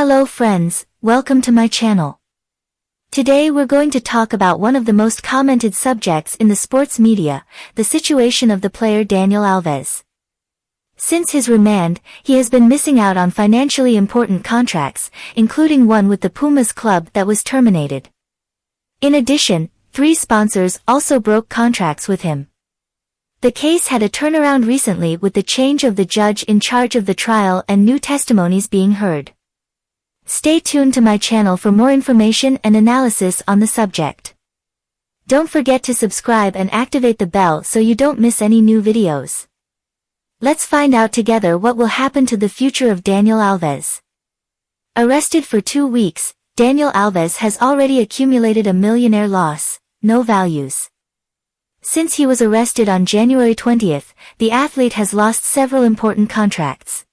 Hello friends, welcome to my channel. Today we're going to talk about one of the most commented subjects in the sports media, the situation of the player Daniel Alves. Since his remand, he has been missing out on financially important contracts, including one with the Pumas club that was terminated. In addition, 3 sponsors also broke contracts with him. The case had a turnaround recently with the change of the judge in charge of the trial and new testimonies being heard. Stay tuned to my channel for more information and analysis on the subject. Don't forget to subscribe and activate the bell so you don't miss any new videos. Let's find out together what will happen to the future of Daniel Alves. Arrested for 2 weeks, Daniel Alves has already accumulated a millionaire loss, no values. Since he was arrested on January 20th, the athlete has lost several important contracts.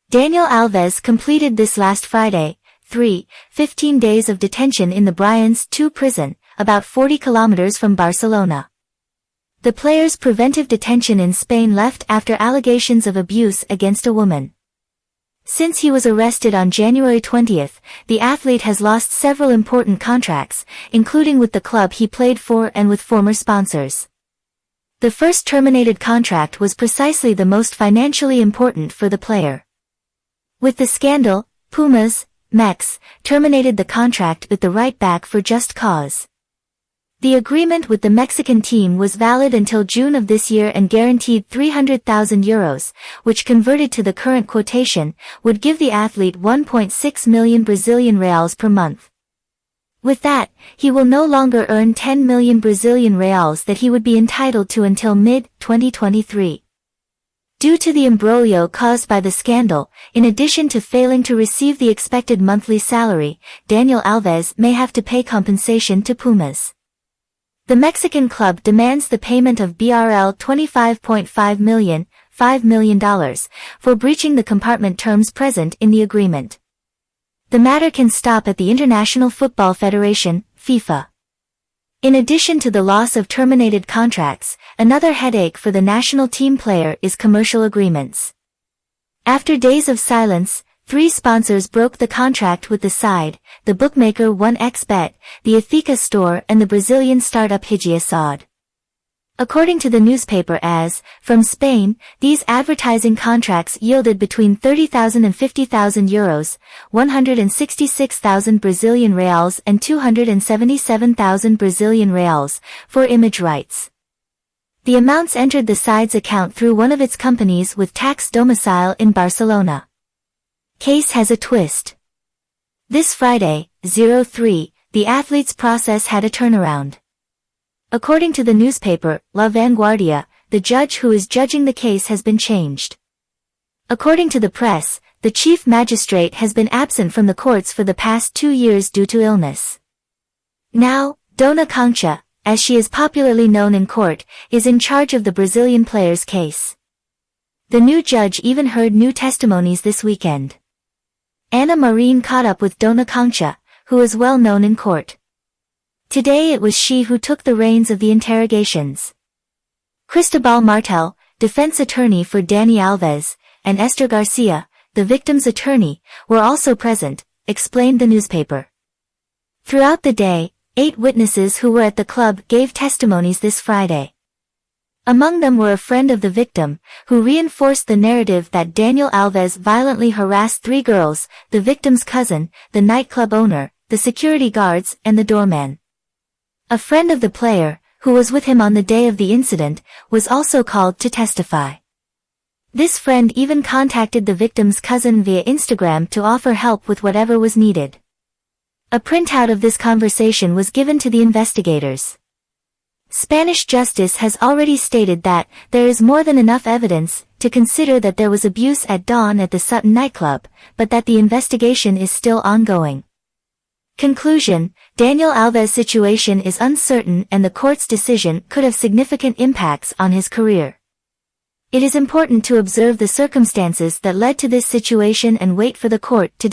Daniel Alves completed this last Friday, 15 days of detention in the Brians 2 prison, about 40 kilometers from Barcelona. The player's preventive detention in Spain left after allegations of abuse against a woman. Since he was arrested on January 20th, the athlete has lost several important contracts, including with the club he played for and with former sponsors. The first terminated contract was precisely the most financially important for the player. With the scandal, Pumas, MESSI, terminated the contract with the right back for just cause. The agreement with the Mexican team was valid until June of this year and guaranteed €300,000, which converted to the current quotation, would give the athlete 1.6 million Brazilian reals per month. With that, he will no longer earn 10 million Brazilian reals that he would be entitled to until mid-2023. Due to the imbroglio caused by the scandal, in addition to failing to receive the expected monthly salary, Daniel Alves may have to pay compensation to Pumas. The Mexican club demands the payment of BRL 25.5 million, $5 million, for breaching the compartment terms present in the agreement. The matter can stop at the International Football Federation, FIFA. In addition to the loss of terminated contracts, another headache for the national team player is commercial agreements. After days of silence, 3 sponsors broke the contract with the side, the bookmaker 1xBet, the Ithaca store and the Brazilian startup Higgia. According to the newspaper Aves, from Spain, these advertising contracts yielded between €30,000 and €50,000, 166,000 Brazilian reals and 277,000 Brazilian reals, for image rights. The amounts entered the side's account through one of its companies with tax domicile in Barcelona. Case has a twist. This Friday, 03, the athlete's process had a turnaround. According to the newspaper, La Vanguardia, the judge who is judging the case has been changed. According to the press, the chief magistrate has been absent from the courts for the past 2 years due to illness. Now, Dona Concha, as she is popularly known in court, is in charge of the Brazilian player's case. The new judge even heard new testimonies this weekend. Ana Marin caught up with Dona Concha, who is well known in court. Today it was she who took the reins of the interrogations. Cristobal Martel, defense attorney for Daniel Alves, and Esther Garcia, the victim's attorney, were also present, explained the newspaper. Throughout the day, 8 witnesses who were at the club gave testimonies this Friday. Among them were a friend of the victim, who reinforced the narrative that Daniel Alves violently harassed 3 girls, the victim's cousin, the nightclub owner, the security guards, and the doorman. A friend of the player, who was with him on the day of the incident, was also called to testify. This friend even contacted the victim's cousin via Instagram to offer help with whatever was needed. A printout of this conversation was given to the investigators. Spanish justice has already stated that there is more than enough evidence to consider that there was abuse at dawn at the Sutton nightclub, but that the investigation is still ongoing. Conclusion: Daniel Alves' situation is uncertain and the court's decision could have significant impacts on his career. It is important to observe the circumstances that led to this situation and wait for the court to